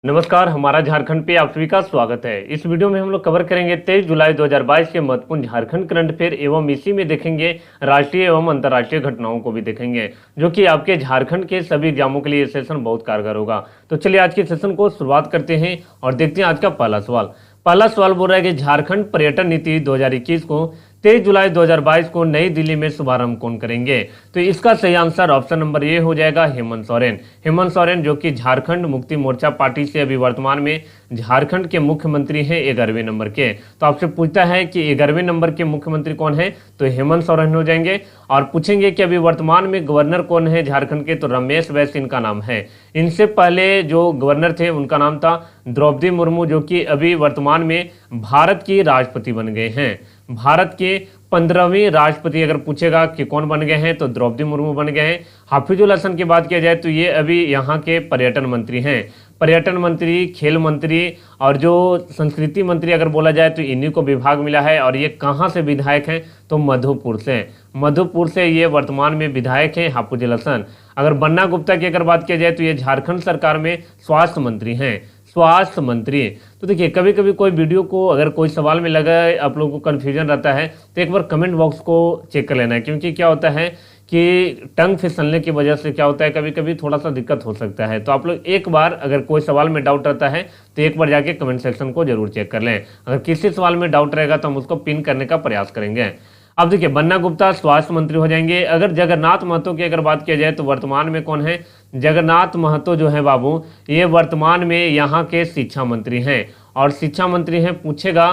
नमस्कार, हमारा झारखंड पे आप सभी का स्वागत है। इस वीडियो में हम लोग कवर करेंगे 23 जुलाई 2022 के महत्वपूर्ण झारखंड करंट अफेयर एवं इसी में देखेंगे राष्ट्रीय एवं अंतर्राष्ट्रीय घटनाओं को भी देखेंगे, जो कि आपके झारखंड के सभी एग्जामों के लिए ये सेशन बहुत कारगर होगा। तो चलिए आज के सेशन को शुरुआत करते हैं और देखते हैं आज का पहला सवाल। पहला सवाल बोल रहा है कि झारखंड पर्यटन नीति 2021 को 23 जुलाई 2022 को नई दिल्ली में शुभारंभ कौन करेंगे? तो इसका सही आंसर ऑप्शन नंबर ए हो जाएगा हेमंत सोरेन। हेमंत सोरेन जो कि झारखंड मुक्ति मोर्चा पार्टी से अभी वर्तमान में झारखंड के मुख्यमंत्री हैं 11वें नंबर के। तो आपसे पूछता है कि 11वें नंबर के मुख्यमंत्री कौन है, तो हेमंत सोरेन हो जाएंगे। और पूछेंगे कि अभी वर्तमान में गवर्नर कौन है झारखंड के, तो रमेश बैस इनका नाम है। इनसे पहले जो गवर्नर थे उनका नाम था द्रौपदी मुर्मू, जो कि अभी वर्तमान में भारत की राष्ट्रपति बन गए हैं। भारत के 15वें राष्ट्रपति अगर पूछेगा कि कौन बन गए हैं, तो द्रौपदी मुर्मू बन गए हैं। हाफिजुल हसन की बात किया जाए तो ये अभी यहाँ के पर्यटन मंत्री हैं। पर्यटन मंत्री, खेल मंत्री और जो संस्कृति मंत्री अगर बोला जाए तो इन्हीं को विभाग मिला है। और ये कहाँ से विधायक हैं, तो मधुपुर से। मधुपुर से ये वर्तमान में विधायक हैं हाफिजुल हसन। अगर बन्ना गुप्ता की अगर बात किया जाए तो ये झारखंड सरकार में स्वास्थ्य मंत्री हैं, स्वास्थ्य मंत्री। तो देखिए, कभी कभी कोई वीडियो को अगर कोई सवाल में लगा है, आप लोगों को कन्फ्यूजन रहता है, तो एक बार कमेंट बॉक्स को चेक कर लेना है। क्योंकि क्या होता है कि टंग फिसलने की वजह से क्या होता है, कभी कभी थोड़ा सा दिक्कत हो सकता है। तो आप लोग एक बार अगर कोई सवाल में डाउट रहता है तो एक बार जाके कमेंट सेक्शन को जरूर चेक कर लें। अगर किसी सवाल में डाउट रहेगा तो हम उसको पिन करने का प्रयास करेंगे। अब देखिए, बन्ना गुप्ता स्वास्थ्य मंत्री हो जाएंगे। अगर जगन्नाथ महतो की अगर बात किया जाए तो वर्तमान में कौन है? जगन्नाथ महतो जो है बाबू, ये वर्तमान में यहाँ के शिक्षा मंत्री हैं। और शिक्षा मंत्री हैं, पूछेगा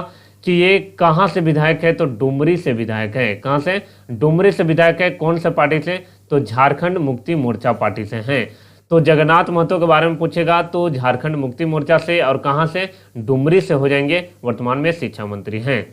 कि ये कहाँ से विधायक है, तो डुमरी से विधायक है। कहाँ से? डुमरी से विधायक है। कौन से पार्टी से? तो झारखंड मुक्ति मोर्चा पार्टी से हैं। तो जगन्नाथ महतो के बारे में पूछेगा तो झारखंड मुक्ति मोर्चा से, और कहाँ से? डुमरी से हो जाएंगे। वर्तमान में शिक्षा मंत्री हैं।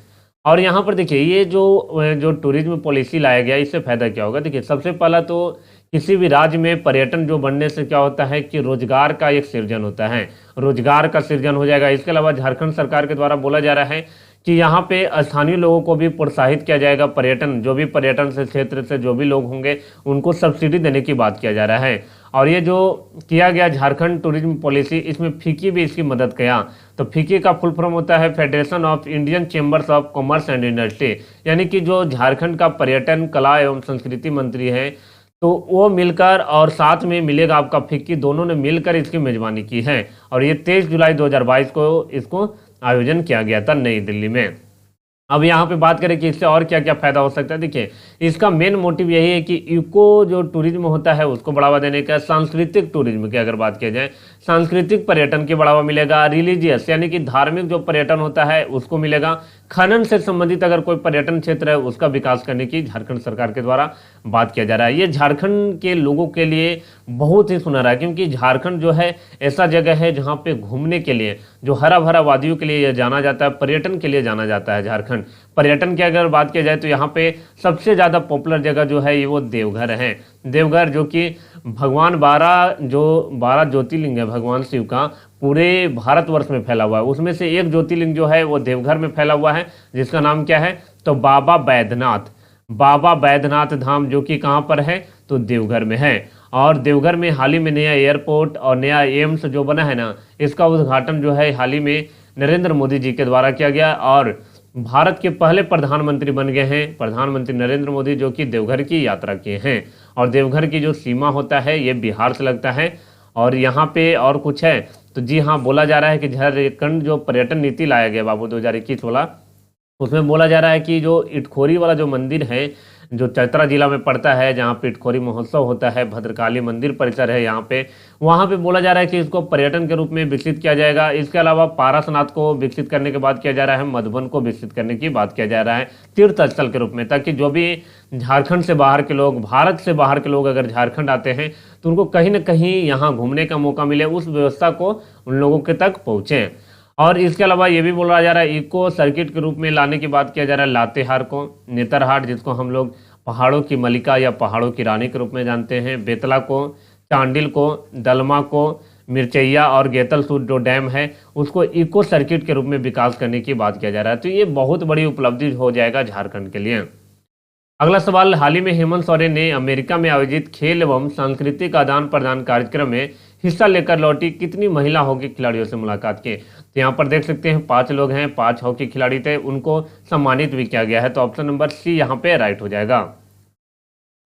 और यहाँ पर देखिए, ये जो टूरिज्म पॉलिसी लाया गया, इससे फायदा क्या होगा? देखिए, सबसे पहला तो किसी भी राज्य में पर्यटन जो बढ़ने से क्या होता है कि रोजगार का एक सृजन होता है, रोजगार का सृजन हो जाएगा। इसके अलावा झारखंड सरकार के द्वारा बोला जा रहा है कि यहाँ पे स्थानीय लोगों को भी प्रोत्साहित किया जाएगा। पर्यटन, जो भी पर्यटन से क्षेत्र से जो भी लोग होंगे उनको सब्सिडी देने की बात किया जा रहा है। और ये जो किया गया झारखंड टूरिज्म पॉलिसी, इसमें फीकी भी इसकी मदद किया। तो फीकी का फुल फॉर्म होता है federation of Indian chambers of commerce and industry. यानी कि जो झारखंड का पर्यटन, कला एवं संस्कृति मंत्री है, तो वो मिलकर और साथ में मिलेगा आपका फिक्की, दोनों ने मिलकर इसकी मेजबानी की है। और ये 23 जुलाई 2022 को इसको आयोजन किया गया था नई दिल्ली में। अब यहाँ पे बात करें कि इससे और क्या क्या फायदा हो सकता है। देखिए, इसका मेन मोटिव यही है कि इको जो टूरिज्म होता है उसको बढ़ावा देने का। सांस्कृतिक टूरिज्म की अगर बात किया जाए, सांस्कृतिक पर्यटन की बढ़ावा मिलेगा। रिलीजियस यानी कि धार्मिक जो पर्यटन होता है उसको मिलेगा। खनन से संबंधित अगर कोई पर्यटन क्षेत्र है उसका विकास करने की झारखंड सरकार के द्वारा बात किया जा रहा है। ये झारखंड के लोगों के लिए बहुत ही सुनहरा है, क्योंकि झारखंड जो है ऐसा जगह है जहाँ पे घूमने के लिए, जो हरा भरा वादियों के लिए यह जाना जाता है, पर्यटन के लिए जाना जाता है झारखंड। पर्यटन की अगर बात किया जाए तो यहाँ पे सबसे ज़्यादा पॉपुलर जगह जो है ये वो देवघर है। देवघर जो कि भगवान 12 ज्योतिर्लिंग है भगवान शिव का, पूरे भारतवर्ष में फैला हुआ है। उसमें से एक ज्योतिर्लिंग जो है वो देवघर में फैला हुआ है, जिसका नाम क्या है? तो बाबा बैद्यनाथ। बाबा बैद्यनाथ धाम जो कि कहाँ पर है? तो देवघर में है। और देवघर में हाल ही में नया एयरपोर्ट और नया एम्स जो बना है ना, इसका उद्घाटन जो है हाल ही में नरेंद्र मोदी जी के द्वारा किया गया। और भारत के पहले प्रधानमंत्री बन गए हैं प्रधानमंत्री नरेंद्र मोदी, जो कि देवघर की यात्रा किए हैं। और देवघर की जो सीमा होता है ये बिहार से लगता है। और यहाँ पे और कुछ है, तो जी हाँ, बोला जा रहा है कि झारखंड जो पर्यटन नीति लाया गया बाबू 2021 वाला, उसमें बोला जा रहा है कि जो इटखोरी वाला जो मंदिर है, जो चतरा जिला में पड़ता है, जहाँ पे इटखोरी महोत्सव होता है, भद्रकाली मंदिर परिसर है यहाँ पे, वहाँ पे बोला जा रहा है कि इसको पर्यटन के रूप में विकसित किया जाएगा। इसके अलावा पारसनाथ को विकसित करने की बात किया जा रहा है, मधुबन को विकसित करने की बात किया जा रहा है तीर्थ स्थल के रूप में, ताकि जो भी झारखंड से बाहर के लोग, भारत से बाहर के लोग अगर झारखंड आते हैं तो उनको कहीं ना कहीं यहाँ घूमने का मौका मिले, उस व्यवस्था को उन लोगों के तक पहुँचे। और इसके अलावा ये भी बोला जा रहा है इको सर्किट के रूप में लाने की बात किया जा रहा है लातेहार को, नेतरहाट जिसको हम लोग पहाड़ों की मलिका या पहाड़ों की रानी के रूप में जानते हैं, बेतला को, चांडिल को, दलमा को, मिर्चैया और गेतलसूद जो डैम है उसको इको सर्किट के रूप में विकास करने की बात किया जा रहा है। तो ये बहुत बड़ी उपलब्धि हो जाएगा झारखंड के लिए। अगला सवाल, हाल ही में हेमंत सोरेन ने अमेरिका में आयोजित खेल एवं सांस्कृतिक आदान प्रदान कार्यक्रम में हिस्सा लेकर लौटी कितनी महिला हॉकी खिलाड़ियों से मुलाकात की। तो यहाँ पर देख सकते हैं 5 लोग हैं, 5 हॉकी खिलाड़ी थे, उनको सम्मानित भी किया गया है। तो ऑप्शन नंबर सी यहाँ पे राइट हो जाएगा।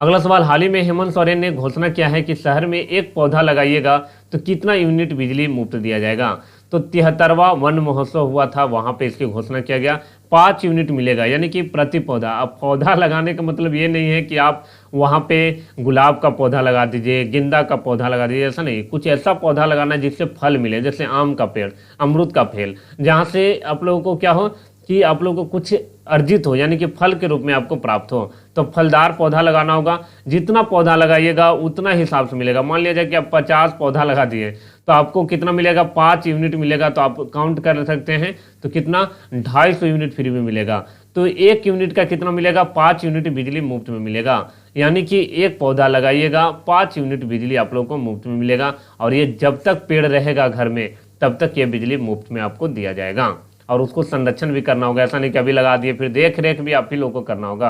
अगला सवाल, हाल ही में हेमंत सोरेन ने घोषणा किया है कि शहर में एक पौधा लगाइएगा तो कितना यूनिट बिजली मुफ्त दिया जाएगा। तो 73वां वन महोत्सव हुआ था, वहां पे इसकी घोषणा किया गया, 5 यूनिट मिलेगा, यानी कि प्रति पौधा। अब पौधा लगाने का मतलब ये नहीं है कि आप वहां पे गुलाब का पौधा लगा दीजिए, गेंदा का पौधा लगा दीजिए, ऐसा नहीं। कुछ ऐसा पौधा लगाना है जिससे फल मिले, जैसे आम का पेड़, अमरूद का पेड़, जहाँ से आप लोगों को क्या हो कि आप लोगों को कुछ अर्जित हो, यानी कि फल के रूप में आपको प्राप्त हो। तो फलदार पौधा लगाना होगा, जितना पौधा लगाइएगा उतना हिसाब से मिलेगा। मान लिया जाए कि आप 50 पौधा लगा दिए तो आपको कितना मिलेगा, 5 यूनिट मिलेगा। तो आप काउंट कर सकते हैं, तो कितना 250 यूनिट फ्री में मिलेगा। तो 1 यूनिट का कितना मिलेगा, 5 यूनिट बिजली मुफ्त में मिलेगा। यानी कि एक पौधा लगाइएगा, 5 यूनिट बिजली आप लोगों को मुफ्त में मिलेगा। और ये जब तक पेड़ रहेगा घर में तब तक ये बिजली मुफ्त में आपको दिया जाएगा। और उसको संरक्षण भी करना होगा, ऐसा नहीं कि अभी लगा दिए, फिर देख रेख भी आप ही लोगों को करना होगा।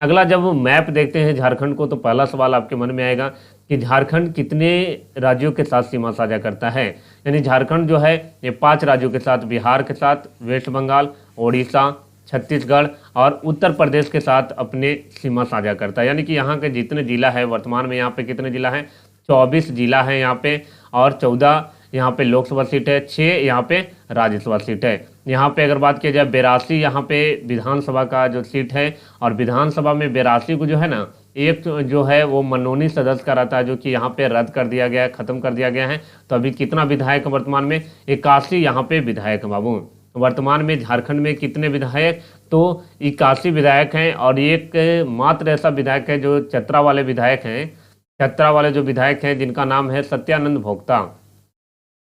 अगला, जब मैप देखते हैं झारखंड को, तो पहला सवाल आपके मन में आएगा कि झारखंड कितने राज्यों के साथ सीमा साझा करता है। यानी झारखंड जो है ये 5 राज्यों के साथ, बिहार के साथ, वेस्ट बंगाल, ओडिशा, छत्तीसगढ़ और उत्तर प्रदेश के साथ अपने सीमा साझा करता है। यानी कि यहाँ के जितने जिला है, वर्तमान में यहाँ पे कितने जिला हैं, 24 जिला है यहाँ पे, और 14 यहाँ पे लोकसभा सीट है, 6 यहाँ पे राज्यसभा सीट है। यहाँ पे अगर बात की जाए 82 यहाँ पे विधानसभा का जो सीट है, और विधानसभा में 82 को जो है ना, एक जो है वो मनोनीत सदस्य का रहता है, जो कि यहाँ पे रद्द कर दिया गया है, खत्म कर दिया गया है। तो अभी कितना विधायक वर्तमान में, 81 यहाँ पे विधायक बाबू। वर्तमान में झारखंड में कितने विधायक, तो 81 विधायक हैं। और एक मात्र ऐसा विधायक है जो चतरा वाले विधायक हैं, चतरा वाले जो विधायक हैं जिनका नाम है सत्यानंद भोक्ता।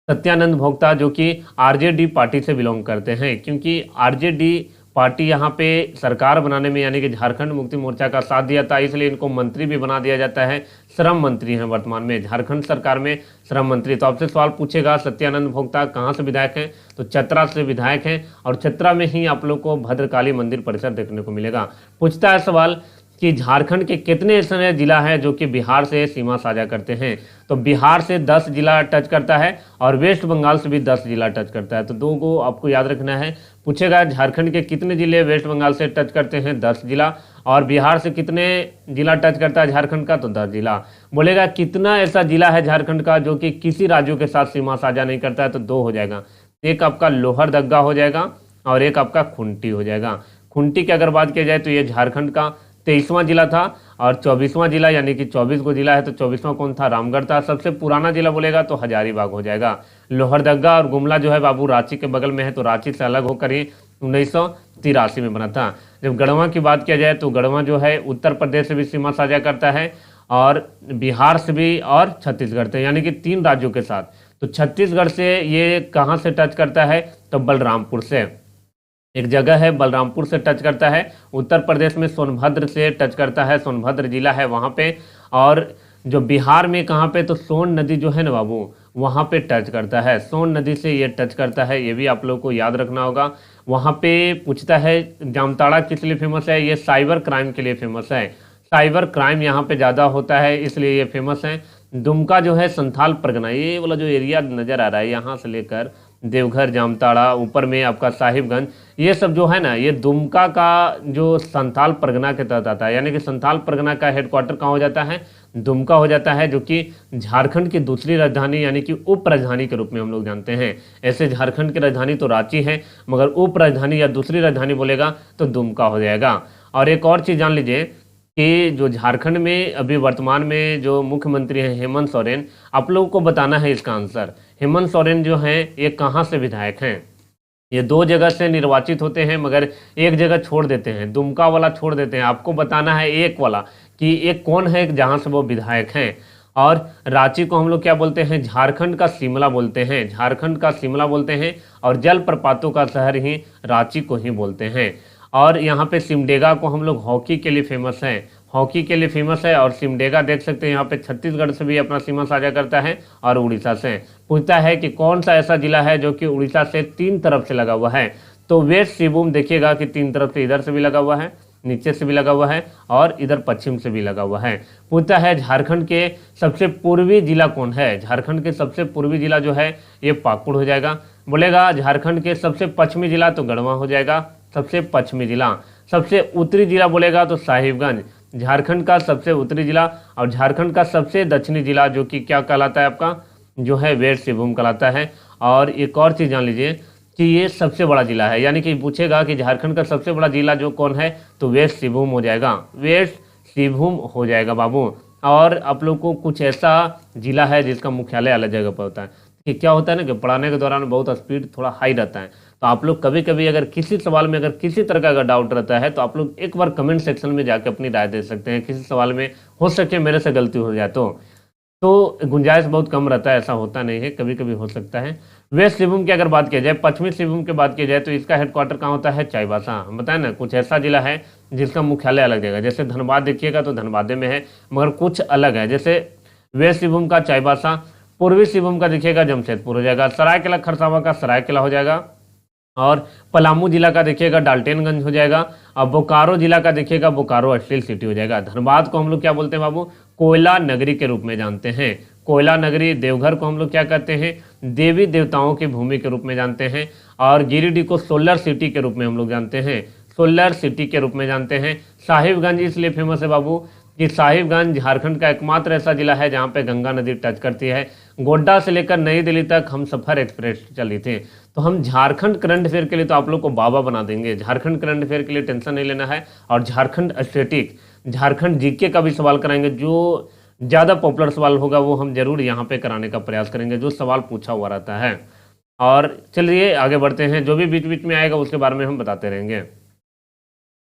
सत्यानंद भोक्ता जो कि आरजेडी पार्टी से बिलोंग करते हैं, क्योंकि आरजेडी पार्टी यहाँ पे सरकार बनाने में, यानी कि झारखंड मुक्ति मोर्चा का साथ दिया था, इसलिए इनको मंत्री भी बना दिया जाता है। श्रम मंत्री हैं वर्तमान में झारखंड सरकार में, श्रम मंत्री। तो आपसे सवाल पूछेगा सत्यानंद भोक्ता कहाँ से विधायक हैं, तो चतरा से विधायक हैं। और चतरा में ही आप लोग को भद्रकाली मंदिर परिसर देखने को मिलेगा। पूछता है सवाल कि झारखंड के कितने ऐसे जिला हैं जो कि बिहार से सीमा साझा करते हैं। तो बिहार से 10 जिला टच करता है, और वेस्ट बंगाल से भी 10 जिला टच करता है। तो 2 को आपको याद रखना है। पूछेगा झारखंड के कितने जिले वेस्ट बंगाल से टच करते हैं, 10 जिला, और बिहार से कितने जिला टच करता है झारखंड का, तो 10 जिला। बोलेगा कितना ऐसा जिला है झारखंड का जो कि किसी राज्यों के साथ सीमा साझा नहीं करता है, तो 2 हो जाएगा। एक आपका लोहरदग्गा हो जाएगा, और एक आपका खुंटी हो जाएगा। खुंटी की अगर बात की जाए तो ये झारखंड का 23वां जिला था, और 24वां जिला, यानी कि 24 को जिला है तो 24वां कौन था, रामगढ़ था। सबसे पुराना जिला बोलेगा तो हजारीबाग हो जाएगा। लोहरदग्गा और गुमला जो है बाबू रांची के बगल में है, तो रांची से अलग होकर ही 1983 में बना था। जब गढ़वा की बात किया जाए तो गढ़वा जो है उत्तर प्रदेश से भी सीमा साझा करता है, और बिहार से भी, और छत्तीसगढ़ से, यानी कि 3 राज्यों के साथ। तो छत्तीसगढ़ से ये कहाँ से टच करता है, तो बलरामपुर से एक जगह है, बलरामपुर से टच करता है। उत्तर प्रदेश में सोनभद्र से टच करता है, सोनभद्र जिला है वहाँ पे। और जो बिहार में कहाँ पे, तो सोन नदी जो है ना बाबू, वहाँ पे टच करता है। सोन नदी से ये टच करता है, ये भी आप लोग को याद रखना होगा। वहाँ पे पूछता है जामताड़ा किस लिए फेमस है, ये साइबर क्राइम के लिए फेमस है। साइबर क्राइम यहाँ पे ज़्यादा होता है, इसलिए ये फेमस है। दुमका जो है संथाल परगना, ये वाला जो एरिया नज़र आ रहा है, यहाँ से लेकर देवघर, जामताड़ा, ऊपर में आपका साहिबगंज, ये सब जो है ना, ये दुमका का जो संथाल परगना के तहत आता है। यानी कि संथाल परगना का हेडक्वार्टर कहाँ हो जाता है, दुमका हो जाता है, जो कि झारखंड की दूसरी राजधानी, यानी कि उप राजधानी के रूप में हम लोग जानते हैं। ऐसे झारखंड की राजधानी तो रांची है, मगर उप राजधानी या दूसरी राजधानी बोलेगा तो दुमका हो जाएगा। और एक और चीज़ जान लीजिए कि जो झारखंड में अभी वर्तमान में जो मुख्यमंत्री हैं हेमंत सोरेन, आप लोगों को बताना है इसका आंसर। हेमंत सोरेन जो हैं ये कहाँ से विधायक हैं, ये 2 जगह से निर्वाचित होते हैं, मगर एक जगह छोड़ देते हैं, दुमका वाला छोड़ देते हैं। आपको बताना है एक वाला कि एक कौन है जहाँ से वो विधायक हैं। और रांची को हम लोग क्या बोलते हैं, झारखंड का शिमला बोलते हैं, झारखंड का शिमला बोलते हैं। और जलप्रपातों का शहर ही रांची को ही बोलते हैं। और यहाँ पे सिमडेगा को हम लोग हॉकी के लिए फेमस है, हॉकी के लिए फेमस है। और सिमडेगा देख सकते हैं यहाँ पे छत्तीसगढ़ से भी अपना सीमा साझा करता है, और उड़ीसा से। पूछता है कि कौन सा ऐसा जिला है जो कि उड़ीसा से 3 तरफ से लगा हुआ है, तो वेस्ट सिंहभूम देखिएगा कि 3 तरफ से इधर से भी लगा हुआ है, नीचे से भी लगा हुआ है और इधर पश्चिम से भी लगा हुआ है। पूछता है झारखंड के सबसे पूर्वी जिला कौन है? झारखंड के सबसे पूर्वी जिला जो है ये पाकुड़ हो जाएगा। बोलेगा झारखंड के सबसे पश्चिमी जिला तो गढ़वा हो जाएगा, सबसे पश्चिमी जिला। सबसे उत्तरी जिला बोलेगा तो साहिबगंज, झारखंड का सबसे उत्तरी जिला। और झारखंड का सबसे दक्षिणी जिला जो कि क्या कहलाता है आपका, जो है वेस्ट सिंहभूम कहलाता है। और एक और चीज़ जान लीजिए कि ये सबसे बड़ा जिला है, यानी कि पूछेगा कि झारखंड का सबसे बड़ा जिला जो कौन है तो वेस्ट सिंहभूम हो जाएगा, वेस्ट सिंहभूम हो जाएगा बाबू। और आप लोग को कुछ ऐसा जिला है जिसका मुख्यालय अलग जगह पर होता है कि क्या होता है ना कि पढ़ाने के दौरान बहुत स्पीड थोड़ा हाई रहता है। तो आप लोग कभी कभी अगर किसी सवाल में अगर किसी तरह का अगर डाउट रहता है तो आप लोग एक बार कमेंट सेक्शन में जाकर अपनी राय दे सकते हैं। किसी सवाल में हो सके मेरे से गलती हो जाए तो गुंजाइश बहुत कम रहता है, ऐसा होता नहीं है, कभी कभी हो सकता है। वेस्ट सिंहभूम की अगर बात की जाए, पश्चिमी सिंहभूम की बात की जाए तो इसका हेडक्वार्टर कहाँ होता है? चाईबासा। हम बताएं ना कुछ ऐसा जिला है जिसका मुख्यालय अलग जगह, जैसे धनबाद देखिएगा तो धनबाद में है मगर कुछ अलग है। जैसे वेस्ट सिंहभूम का चाईबासा, पूर्वी सिंहभूम का देखिएगा जमशेदपुर हो जाएगा, सरायकेला खरसावां का सरायकेला हो जाएगा, और पलामू जिला का देखिएगा डाल्टनगंज हो जाएगा, और बोकारो जिला का देखिएगा बोकारो स्टील सिटी हो जाएगा। धनबाद को हम लोग क्या बोलते हैं बाबू? कोयला नगरी के रूप में जानते हैं, कोयला नगरी। देवघर को हम लोग क्या कहते हैं? देवी देवताओं की भूमि के रूप में जानते हैं। और गिरिडीह को सोलर सिटी के रूप में हम लोग जानते हैं, सोलर सिटी के रूप में जानते हैं। साहिबगंज इसलिए फेमस है बाबू कि साहिबगंज झारखंड का एकमात्र ऐसा जिला है जहाँ पे गंगा नदी टच करती है। गोड्डा से लेकर नई दिल्ली तक हम सफ़र एक्सप्रेस चली थी। तो हम झारखंड करंट अफेयर के लिए तो आप लोग को बाबा बना देंगे, झारखंड करंट अफेयर के लिए टेंशन नहीं लेना है। और झारखंड स्टैटिक, झारखंड जीके का भी सवाल कराएंगे, जो ज़्यादा पॉपुलर सवाल होगा वो हम जरूर यहाँ पे कराने का प्रयास करेंगे, जो सवाल पूछा हुआ रहता है। और चलिए आगे बढ़ते हैं, जो भी बीच बीच में आएगा उसके बारे में हम बताते रहेंगे।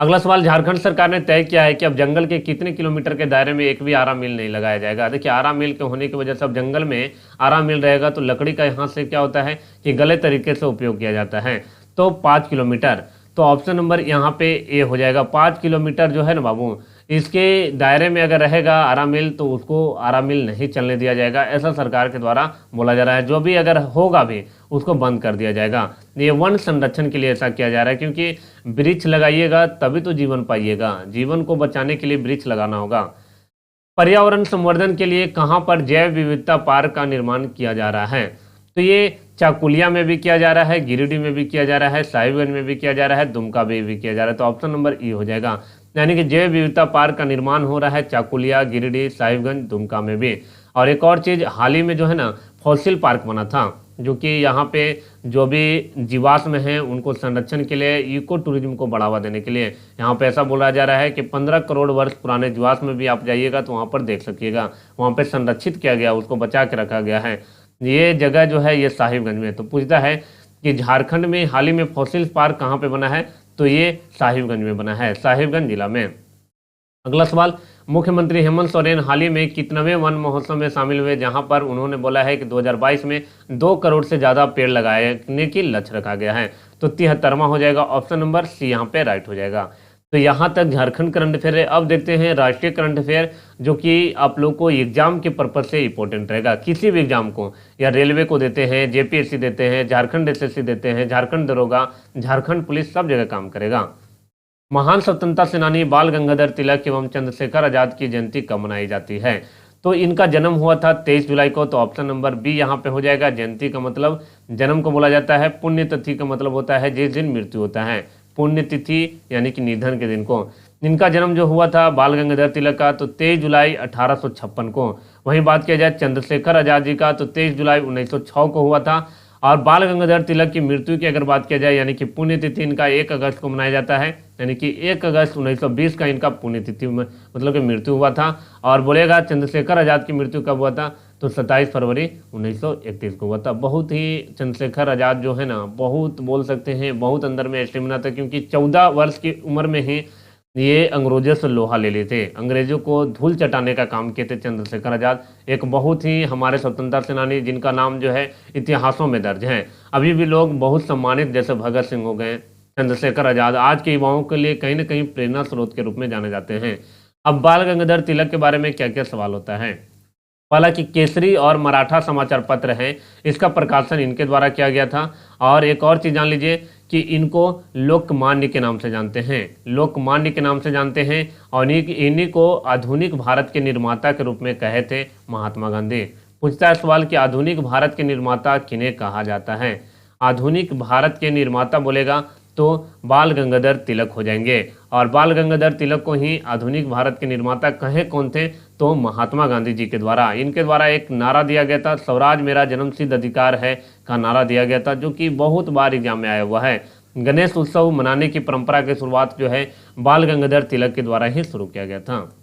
अगला सवाल, झारखंड सरकार ने तय किया है कि अब जंगल के कितने किलोमीटर के दायरे में एक भी आरा मिल नहीं लगाया जाएगा। देखिए आरा मिल के होने की वजह से अब जंगल में आरा मिल रहेगा तो लकड़ी का यहाँ से क्या होता है कि गलत तरीके से उपयोग किया जाता है। तो 5 किलोमीटर, तो ऑप्शन नंबर यहाँ पे ए हो जाएगा। 5 किलोमीटर जो है ना बाबू, इसके दायरे में अगर रहेगा आरा मिल तो उसको आरा मिल नहीं चलने दिया जाएगा, ऐसा सरकार के द्वारा बोला जा रहा है। जो भी अगर होगा भी उसको बंद कर दिया जाएगा। ये वन संरक्षण के लिए ऐसा किया जा रहा है, क्योंकि वृक्ष लगाइएगा तभी तो जीवन पाइएगा, जीवन को बचाने के लिए वृक्ष लगाना होगा। पर्यावरण संवर्धन के लिए कहाँ पर जैव विविधता पार्क का निर्माण किया जा रहा है? तो ये चाकुलिया में भी किया जा रहा है, गिरिडीह में भी किया जा रहा है, साहिबगंज में भी किया जा रहा है, दुमका में भी किया जा रहा है। तो ऑप्शन नंबर ई हो जाएगा, यानी कि जैव विविधता पार्क का निर्माण हो रहा है चाकुलिया, गिरिडीह, साहिबगंज, दुमका में भी। और एक और चीज़, हाल ही में जो है ना फॉसिल पार्क बना था, जो कि यहाँ पे जो भी जीवाश्म हैं उनको संरक्षण के लिए, इको टूरिज्म को बढ़ावा देने के लिए यहाँ पे ऐसा बोला जा रहा है कि 15 करोड़ वर्ष पुराने जीवाश्म भी आप जाइएगा तो वहाँ पर देख सकिएगा, वहाँ पे संरक्षित किया गया, उसको बचा के रखा गया है। ये जगह जो है ये साहिबगंज में। तो पूछता है कि झारखंड में हाल ही में फॉसिल पार्क कहाँ पे बना है? तो ये साहिबगंज में बना है, साहिबगंज जिला में। अगला सवाल, मुख्यमंत्री हेमंत सोरेन हाल ही में कितनवें वन महोत्सव में शामिल हुए, जहां पर उन्होंने बोला है कि 2022 में 2 करोड़ से ज़्यादा पेड़ लगाने की लक्ष्य रखा गया है? तो 73वां हो जाएगा, ऑप्शन नंबर सी यहाँ पे राइट हो जाएगा। तो यहाँ तक झारखंड करंट अफेयर है। अब देखते हैं राष्ट्रीय करंट अफेयर, जो कि आप लोग को एग्जाम के पर्पज से इंपॉर्टेंट रहेगा। किसी भी एग्जाम को, या रेलवे को देते हैं, जेपीएससी देते हैं, झारखंड एसएससी देते हैं, झारखंड दरोगा, झारखंड पुलिस, सब जगह काम करेगा। महान स्वतंत्रता सेनानी बाल गंगाधर तिलक एवं चंद्रशेखर आजाद की जयंती कब मनाई जाती है? तो इनका जन्म हुआ था 23 जुलाई को, तो ऑप्शन नंबर बी यहाँ पे हो जाएगा। जयंती का मतलब जन्म को बोला जाता है, पुण्यतिथि का मतलब होता है जिस दिन मृत्यु होता है, पुण्यतिथि यानी कि निधन के दिन को। इनका जन्म जो हुआ था बाल गंगाधर तिलक का तो 23 जुलाई 1856 को। वहीं बात किया जाए चंद्रशेखर आजाद जी का तो 23 जुलाई 1906 को हुआ था। और बाल गंगाधर तिलक की मृत्यु की अगर बात किया जाए, यानी कि पुण्यतिथि इनका 1 अगस्त को मनाया जाता है, यानी कि 1 अगस्त 1920 का इनका पुण्यतिथि मतलब कि मृत्यु हुआ था। और बोलेगा चंद्रशेखर आजाद की मृत्यु कब हुआ था? तो 27 फरवरी 1931 को हुआ था। बहुत ही चंद्रशेखर आजाद जो है ना, बहुत बोल सकते हैं, बहुत अंदर में स्टेमिना था, क्योंकि 14 वर्ष की उम्र में ही ये अंग्रेजों से लोहा ले लिए थे, अंग्रेजों को धूल चटाने का काम किए थे चंद्रशेखर आजाद। एक बहुत ही हमारे स्वतंत्रता सेनानी जिनका नाम जो है इतिहासों में दर्ज है, अभी भी लोग बहुत सम्मानित, जैसे भगत सिंह हो गए, चंद्रशेखर आजाद आज के युवाओं के लिए कहीं ना कहीं प्रेरणा स्रोत के रूप में जाने जाते हैं। अब बाल गंगाधर तिलक के बारे में क्या क्या सवाल होता है? पहला कि केसरी और मराठा समाचार पत्र हैं, इसका प्रकाशन इनके द्वारा किया गया था। और एक और चीज़ जान लीजिए कि इनको लोकमान्य के नाम से जानते हैं, लोकमान्य के नाम से जानते हैं। और इन्हीं को आधुनिक भारत के निर्माता के रूप में कहे थे महात्मा गांधी। पूछता है सवाल कि आधुनिक भारत के निर्माता किन्हें कहा जाता है। आधुनिक भारत के निर्माता बोलेगा तो बाल गंगाधर तिलक हो जाएंगे। और बाल गंगाधर तिलक को ही आधुनिक भारत के निर्माता कहे कौन थे, तो महात्मा गांधी जी के द्वारा। इनके द्वारा एक नारा दिया गया था, स्वराज मेरा जन्मसिद्ध अधिकार है का नारा दिया गया था, जो कि बहुत बार एग्जाम में आया हुआ है। गणेश उत्सव मनाने की परंपरा की शुरुआत जो है बाल गंगाधर तिलक के द्वारा ही शुरू किया गया था।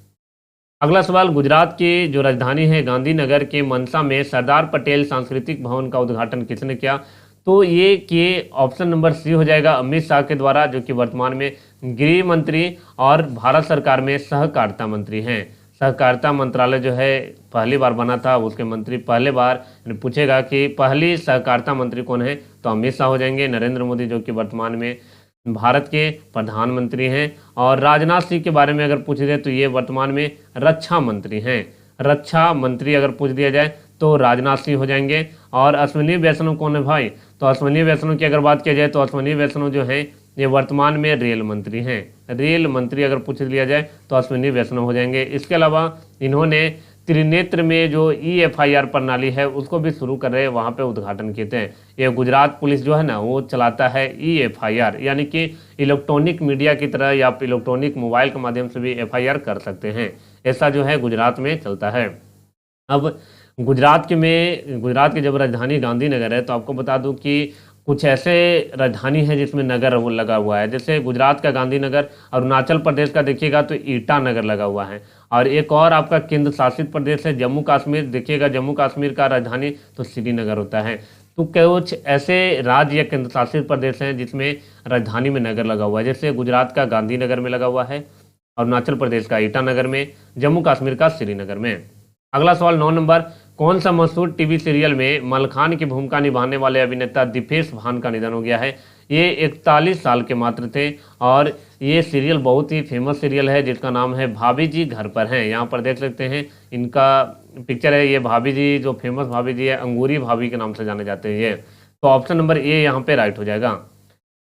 अगला सवाल, गुजरात की जो राजधानी है गांधीनगर के मनसा में सरदार पटेल सांस्कृतिक भवन का उद्घाटन किसने किया, तो ये कि ऑप्शन नंबर सी हो जाएगा, अमित शाह के द्वारा, जो कि वर्तमान में गृह मंत्री और भारत सरकार में सहकारिता मंत्री हैं। सहकारिता मंत्रालय जो है पहली बार बना था, उसके मंत्री पहले बार पूछेगा कि पहली सहकारिता मंत्री कौन है, तो अमित शाह हो जाएंगे। नरेंद्र मोदी जो कि वर्तमान में भारत के प्रधानमंत्री हैं। और राजनाथ सिंह के बारे में अगर पूछ दे तो ये वर्तमान में रक्षा मंत्री हैं। रक्षा मंत्री अगर पूछ दिया जाए तो राजनाथ सिंह हो जाएंगे। और अश्विनी वैष्णव कौन है भाई, तो अश्विनी वैष्णव की अगर बात किया जाए तो अश्विनी वैष्णव जो है ये वर्तमान में रेल मंत्री हैं। रेल मंत्री अगर पूछ लिया जाए तो अश्विनी वैष्णव हो जाएंगे। इसके अलावा इन्होंने त्रिनेत्र में जो EFIR प्रणाली है उसको भी शुरू कर रहे हैं, वहाँ पे उद्घाटन किए थे। ये गुजरात पुलिस जो है ना वो चलाता है EFIR, यानी कि इलेक्ट्रॉनिक मीडिया की तरह या आप इलेक्ट्रॉनिक मोबाइल के माध्यम से भी FIR कर सकते हैं। ऐसा जो है गुजरात में चलता है। अब गुजरात की जब राजधानी गांधीनगर है तो आपको बता दूं कि कुछ ऐसे राजधानी है जिसमें नगर वो लगा हुआ है, जैसे गुजरात का गांधीनगर, अरुणाचल प्रदेश का देखिएगा तो ईटानगर लगा हुआ है। और एक और आपका केंद्र शासित प्रदेश है जम्मू कश्मीर, देखिएगा जम्मू कश्मीर का राजधानी तो श्रीनगर होता है। तो कुछ ऐसे राज्य या केंद्र शासित प्रदेश हैं जिसमें राजधानी में नगर लगा हुआ है, जैसे गुजरात का गांधीनगर में लगा हुआ है, अरुणाचल प्रदेश का ईटानगर में, जम्मू कश्मीर का श्रीनगर में। अगला सवाल 9 नंबर, कौन सा मशहूर टीवी सीरियल में मलखान की भूमिका निभाने वाले अभिनेता दीपेश भान का निधन हो गया है। ये 41 साल के मात्र थे और ये सीरियल बहुत ही फेमस सीरियल है जिसका नाम है भाभी जी घर पर हैं। यहाँ पर देख सकते हैं इनका पिक्चर है। ये भाभी जी जो फेमस भाभी जी है, अंगूरी भाभी के नाम से जाने जाते हैं ये। तो ऑप्शन नंबर ए यहाँ पे राइट हो जाएगा।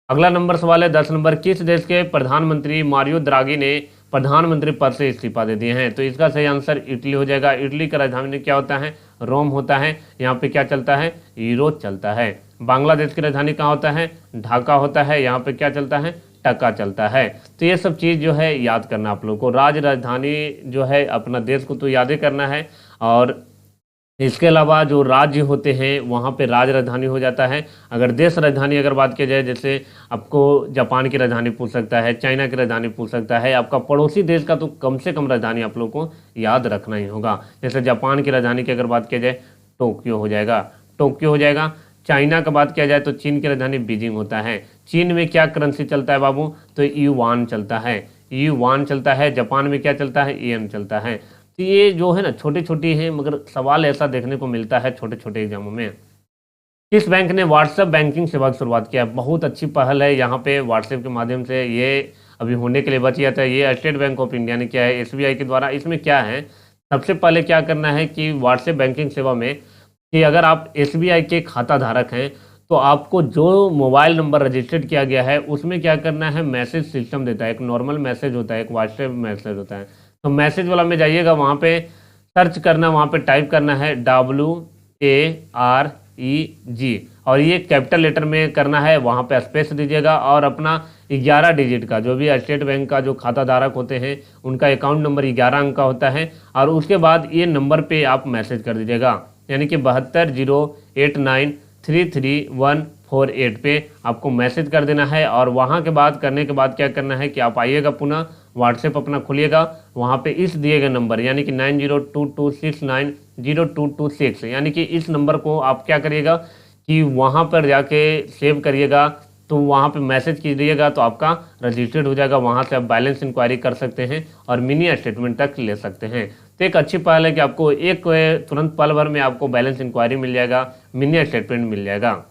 अगला नंबर सवाल है 10 नंबर, किस देश के प्रधानमंत्री मारियो द्रागी ने प्रधानमंत्री पद से इस्तीफा दे दिए हैं, तो इसका सही आंसर इटली हो जाएगा। इटली का राजधानी क्या होता है, रोम होता है। यहाँ पे क्या चलता है, यूरो चलता है। बांग्लादेश की राजधानी कहाँ होता है, ढाका होता है। यहाँ पे क्या चलता है, टका चलता है। तो ये सब चीज़ जो है याद करना आप लोगों को। राजधानी जो है अपना देश को तो याद ही करना है, और इसके अलावा जो राज्य होते हैं वहाँ पे राज राजधानी हो जाता है। अगर देश राजधानी अगर बात की जाए, जैसे आपको जापान की राजधानी पूछ सकता है, चाइना की राजधानी पूछ सकता है, आपका पड़ोसी देश का तो कम से कम राजधानी आप लोगों को याद रखना ही होगा। जैसे जापान की राजधानी की अगर बात की जाए टोक्यो हो जाएगा, टोक्यो हो जाएगा। चाइना का बात किया जाए तो चीन की राजधानी बीजिंग होता है। चीन में क्या करेंसी चलता है बाबू, तो युआन चलता है, युआन चलता है। जापान में क्या चलता है, येन चलता है। तो ये जो है ना छोटी छोटी है, मगर सवाल ऐसा देखने को मिलता है छोटे छोटे एग्जामों में। किस बैंक ने व्हाट्सएप बैंकिंग सेवा की शुरुआत किया, बहुत अच्छी पहल है। यहाँ पे व्हाट्सएप के माध्यम से ये अभी होने के लिए बच जाता है। ये स्टेट बैंक ऑफ इंडिया ने किया है SBI के द्वारा। इसमें क्या है, सबसे पहले क्या करना है कि व्हाट्सएप बैंकिंग सेवा में कि अगर आप SBI के खाता धारक हैं तो आपको जो मोबाइल नंबर रजिस्टर्ड किया गया है उसमें क्या करना है, मैसेज सिस्टम देता है। एक नॉर्मल मैसेज होता है, एक व्हाट्सएप मैसेज होता है। तो मैसेज वाला में जाइएगा, वहाँ पे सर्च करना, वहाँ पे टाइप करना है WAREG, और ये कैपिटल लेटर में करना है। वहाँ पे स्पेस दीजिएगा और अपना 11 डिजिट का, जो भी स्टेट बैंक का जो खाता धारक होते हैं उनका अकाउंट नंबर 11 अंक का होता है, और उसके बाद ये नंबर पे आप मैसेज कर दीजिएगा, यानी कि 7208933148 पे आपको मैसेज कर देना है। और वहाँ के बाद करने के बाद क्या करना है कि आप आइएगा, पुनः व्हाट्सएप अपना खोलिएगा, वहाँ पे इस दिए गए नंबर यानी कि 9022690226, यानी कि इस नंबर को आप क्या करिएगा कि वहाँ पर जाके सेव करिएगा। तो वहाँ पे मैसेज कीजिएगा तो आपका रजिस्टर्ड हो जाएगा। वहाँ से आप बैलेंस इंक्वायरी कर सकते हैं और मिनी स्टेटमेंट तक ले सकते हैं। तो एक अच्छी पहल है कि आपको एक तुरंत पल भर में आपको बैलेंस इंक्वायरी मिल जाएगा, मिनी स्टेटमेंट मिल जाएगा।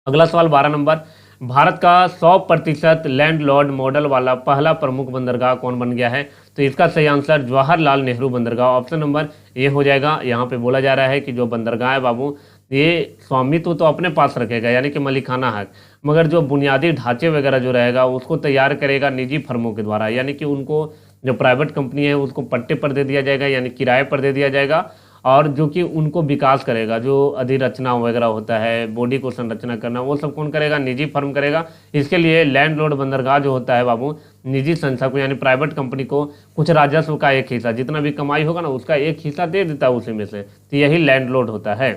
अगला सवाल 12 नंबर, भारत का 100% लैंडलॉर्ड मॉडल वाला पहला प्रमुख बंदरगाह कौन बन गया है, तो इसका सही आंसर जवाहरलाल नेहरू बंदरगाह, ऑप्शन नंबर ए हो जाएगा। यहाँ पे बोला जा रहा है कि जो बंदरगाह है बाबू ये स्वामित्व तो अपने पास रखेगा यानी कि मलिकाना हक, मगर जो बुनियादी ढांचे वगैरह जो रहेगा उसको तैयार करेगा निजी फर्मों के द्वारा, यानी कि उनको जो प्राइवेट कंपनी है उसको पट्टे पर दे दिया जाएगा यानी किराए पर दे दिया जाएगा, और जो कि उनको विकास करेगा, जो अधिरचना वगैरह होता है, बॉडी को संरचना करना, वो सब कौन करेगा? निजी फर्म करेगा। इसके लिए लैंडलॉर्ड बंदरगाह जो होता है बाबू, निजी संस्था को यानी प्राइवेट कंपनी को कुछ राजस्व का एक हिस्सा, जितना भी कमाई होगा ना उसका एक हिस्सा दे देता है उसी में से, तो यही लैंडलॉर्ड होता है।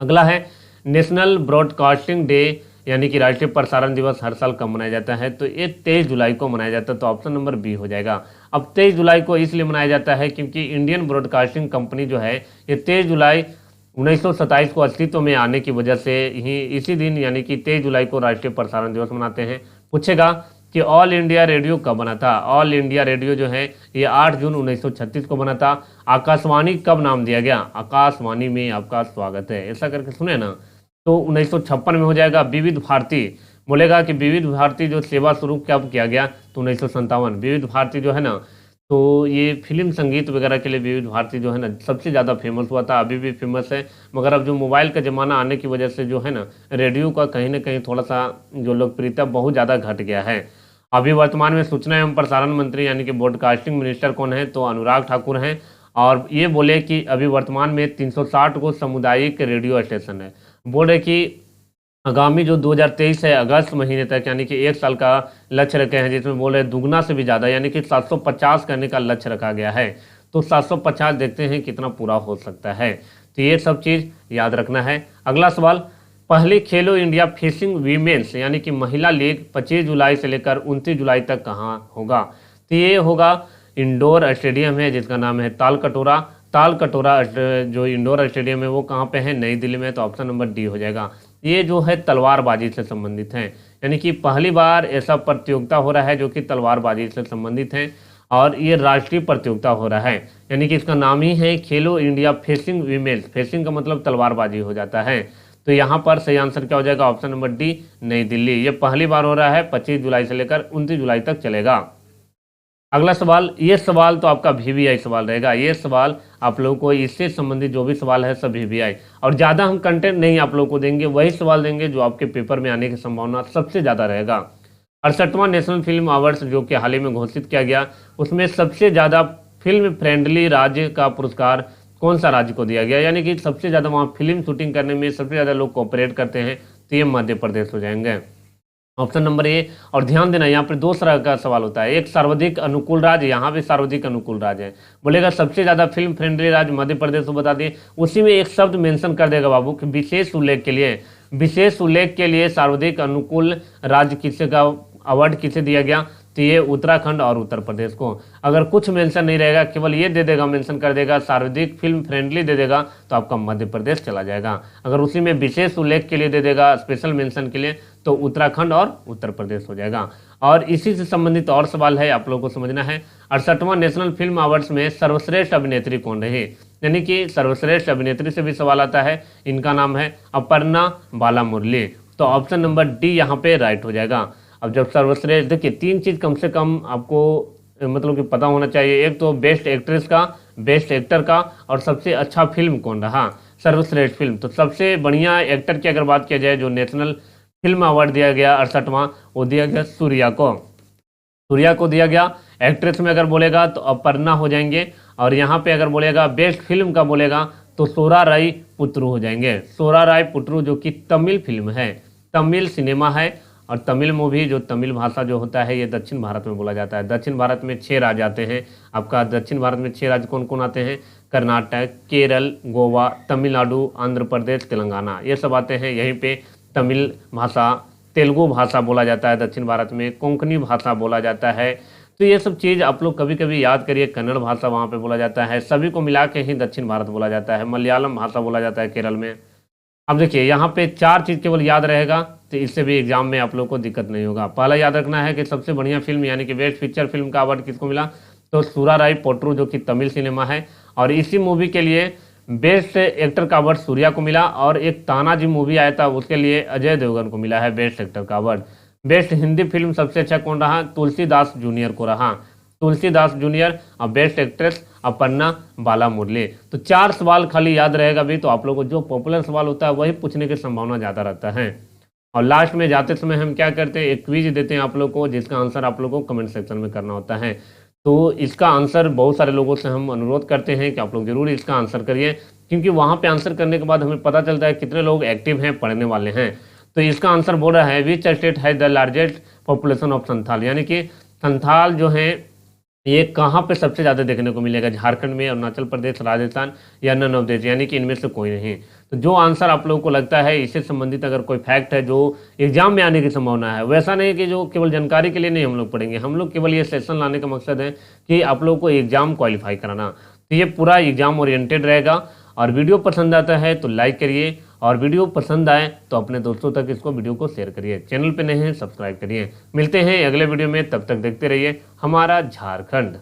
अगला है नेशनल ब्रॉडकास्टिंग डे, यानी कि राष्ट्रीय प्रसारण दिवस हर साल कब मनाया जाता है? तो ये 23 जुलाई को मनाया जाता है, तो ऑप्शन नंबर बी हो जाएगा। अब 23 जुलाई को इसलिए मनाया जाता है क्योंकि इंडियन ब्रॉडकास्टिंग कंपनी जो है ये 23 जुलाई 1927 को अस्तित्व में आने की वजह से ही इसी दिन यानी कि 23 जुलाई को राष्ट्रीय प्रसारण दिवस मनाते हैं। पूछेगा कि ऑल इंडिया रेडियो कब बना था? ऑल इंडिया रेडियो जो है ये 8 जून 1936 को बना था। आकाशवाणी कब नाम दिया गया? आकाशवाणी में आपका स्वागत है, ऐसा करके सुने ना, तो 1956 में हो जाएगा। विविध भारती, बोलेगा कि विविध भारती जो सेवा शुरू कब किया गया? तो 1957। विविध भारती जो है ना, तो ये फिल्म संगीत वगैरह के लिए विविध भारती जो है ना सबसे ज़्यादा फेमस हुआ था, अभी भी फेमस है, मगर अब जो मोबाइल का ज़माना आने की वजह से जो है ना रेडियो का कहीं ना कहीं थोड़ा सा जो लोकप्रियता बहुत ज़्यादा घट गया है। अभी वर्तमान में सूचना एवं प्रसारण मंत्री यानी कि ब्रॉडकास्टिंग मिनिस्टर कौन है? तो अनुराग ठाकुर हैं, और ये बोले कि अभी वर्तमान में 360 को सामुदायिक रेडियो स्टेशन है। बोल रहे कि आगामी जो 2023 है अगस्त महीने तक यानी कि 1 साल का लक्ष्य रखे हैं, जिसमें बोल रहे दुगना से भी ज़्यादा यानी कि 750 करने का लक्ष्य रखा गया है। तो 750 देखते हैं कितना पूरा हो सकता है, तो ये सब चीज़ याद रखना है। अगला सवाल, पहली खेलो इंडिया फिशिंग वीमेंस यानी कि महिला लीग 25 जुलाई से लेकर 29 जुलाई तक कहाँ होगा? तो ये होगा इंडोर स्टेडियम है जिसका नाम है तालकटोरा। तालकटोरा जो इंडोर स्टेडियम है वो कहाँ पे है? नई दिल्ली में, तो ऑप्शन नंबर डी हो जाएगा। ये जो है तलवारबाजी से संबंधित है, यानी कि पहली बार ऐसा प्रतियोगिता हो रहा है जो कि तलवारबाजी से संबंधित है, और ये राष्ट्रीय प्रतियोगिता हो रहा है, यानी कि इसका नाम ही है खेलो इंडिया फेसिंग वीमेंस। फेसिंग का मतलब तलवारबाजी हो जाता है, तो यहाँ पर सही आंसर क्या हो जाएगा? ऑप्शन नंबर डी, नई दिल्ली। ये पहली बार हो रहा है, 25 जुलाई से लेकर 29 जुलाई तक चलेगा। अगला सवाल, ये सवाल तो आपका वीवीआई सवाल रहेगा। ये सवाल आप लोगों को इससे संबंधित जो भी सवाल है सब वीवीआई, और ज़्यादा हम कंटेंट नहीं आप लोगों को देंगे, वही सवाल देंगे जो आपके पेपर में आने की संभावना सबसे ज़्यादा रहेगा। 68वां नेशनल फिल्म अवार्ड्स जो कि हाल ही में घोषित किया गया, उसमें सबसे ज़्यादा फिल्म फ्रेंडली राज्य का पुरस्कार कौन सा राज्य को दिया गया? यानी कि सबसे ज़्यादा वहाँ फिल्म शूटिंग करने में सबसे ज़्यादा लोग कोऑपरेट करते हैं, तो ये मध्य प्रदेश हो जाएंगे, ऑप्शन नंबर ए। और ध्यान देना यहाँ पर दो तरह का सवाल होता है, एक सर्वाधिक अनुकूल राज्य, यहाँ भी सर्वाधिक अनुकूल राज्य है, बोलेगा सबसे ज़्यादा फिल्म फ्रेंडली राज्य मध्य प्रदेश को बता दिए, उसी में एक शब्द मेंशन कर देगा बाबू कि विशेष उल्लेख के लिए, विशेष उल्लेख के लिए सर्वाधिक अनुकूल राज्य किसे का अवार्ड किसे दिया गया? तो ये उत्तराखंड और उत्तर प्रदेश को। अगर कुछ मेंशन नहीं रहेगा, केवल ये दे देगा, मेंशन कर देगा सर्वाधिक फिल्म फ्रेंडली दे देगा, तो आपका मध्य प्रदेश चला जाएगा। अगर उसी में विशेष उल्लेख के लिए दे देगा, स्पेशल मेंशन के लिए, तो उत्तराखंड और उत्तर प्रदेश हो जाएगा। और इसी से संबंधित और सवाल है आप लोगों को समझना है। 68वां नेशनल फिल्म अवार्ड्स में सर्वश्रेष्ठ अभिनेत्री कौन रही? यानी कि सर्वश्रेष्ठ अभिनेत्री से भी सवाल आता है, इनका नाम है अपर्णा बालामुरली, तो ऑप्शन नंबर डी यहाँ पे राइट हो जाएगा। अब जब सर्वश्रेष्ठ, देखिए 3 चीज़ कम से कम आपको मतलब कि पता होना चाहिए, एक तो बेस्ट एक्ट्रेस का, बेस्ट एक्टर का, और सबसे अच्छा फिल्म कौन रहा, सर्वश्रेष्ठ फिल्म। तो सबसे बढ़िया एक्टर की अगर बात किया जाए, जो नेशनल फिल्म अवार्ड दिया गया 68वां, वो दिया गया सूर्या को, सूर्या को दिया गया। एक्ट्रेस में अगर बोलेगा तो अपर्णा हो जाएंगे, और यहाँ पे अगर बोलेगा बेस्ट फिल्म का बोलेगा तो सोरा राय पुत्रु हो जाएंगे, सोरा राय पुत्रु, जो कि तमिल फिल्म है, तमिल सिनेमा है। और तमिल मूवी, जो तमिल भाषा जो होता है ये दक्षिण भारत में बोला जाता है। दक्षिण भारत में 6 राज्य आते हैं आपका, दक्षिण भारत में 6 राज्य कौन कौन आते हैं? कर्नाटक, केरल, गोवा, तमिलनाडु, आंध्र प्रदेश, तेलंगाना, ये सब आते हैं। यहीं पे तमिल भाषा, तेलुगु भाषा बोला जाता है दक्षिण भारत में, कोंकणी भाषा बोला जाता है। तो ये सब चीज़ आप लोग कभी कभी याद करिए, कन्नड़ भाषा वहाँ पे बोला जाता है, सभी को मिला के ही दक्षिण भारत बोला जाता है। मलयालम भाषा बोला जाता है केरल में। अब देखिए यहाँ पे 4 चीज़ केवल याद रहेगा, तो इससे भी एग्जाम में आप लोग को दिक्कत नहीं होगा। पहला याद रखना है कि सबसे बढ़िया फिल्म यानी कि बेस्ट पिक्चर फिल्म का अवार्ड किसको मिला? तो सूरा राय पोट्रू, जो कि तमिल सिनेमा है, और इसी मूवी के लिए बेस्ट एक्टर का अवार्ड सूर्या को मिला। और एक तानाजी मूवी आया था, उसके लिए अजय देवगन को मिला है बेस्ट एक्टर का अवार्ड। बेस्ट हिंदी फिल्म सबसे अच्छा कौन रहा? तुलसीदास जूनियर को रहा, तुलसीदास जूनियर। और बेस्ट एक्ट्रेस अपर्णा बालामुरली। तो 4 सवाल खाली याद रहेगा भी, तो आप लोगों को जो पॉपुलर सवाल होता है वही पूछने की संभावना ज़्यादा रहता है। और लास्ट में जाते समय हम क्या करते हैं, एक क्विज देते हैं आप लोग को, जिसका आंसर आप लोगों को कमेंट सेक्शन में करना होता है। तो इसका आंसर बहुत सारे लोगों से हम अनुरोध करते हैं कि आप लोग जरूर इसका आंसर करिए, क्योंकि वहाँ पे आंसर करने के बाद हमें पता चलता है कितने लोग एक्टिव हैं, पढ़ने वाले हैं। तो इसका आंसर बोल रहा है विच स्टेट है the largest population of Santhal, यानी कि संथाल जो है ये कहाँ पे सबसे ज़्यादा देखने को मिलेगा, झारखंड में, अरुणाचल प्रदेश, राजस्थान या नन ऑफ दिस, यानी कि इनमें से कोई नहीं। तो जो आंसर आप लोगों को लगता है इससे संबंधित अगर कोई फैक्ट है जो एग्जाम में आने की संभावना है, वैसा नहीं कि जो केवल जानकारी के लिए नहीं हम लोग पढ़ेंगे, हम लोग केवल ये सेशन लाने का मकसद है कि आप लोगों को एग्जाम क्वालिफाई कराना। तो ये पूरा एग्जाम ओरिएंटेड रहेगा। और वीडियो पसंद आता है तो लाइक करिए, और वीडियो पसंद आए तो अपने दोस्तों तक इसको वीडियो को शेयर करिए। चैनल पे नए हैं सब्सक्राइब करिए। मिलते हैं अगले वीडियो में, तब तक देखते रहिए हमारा झारखंड।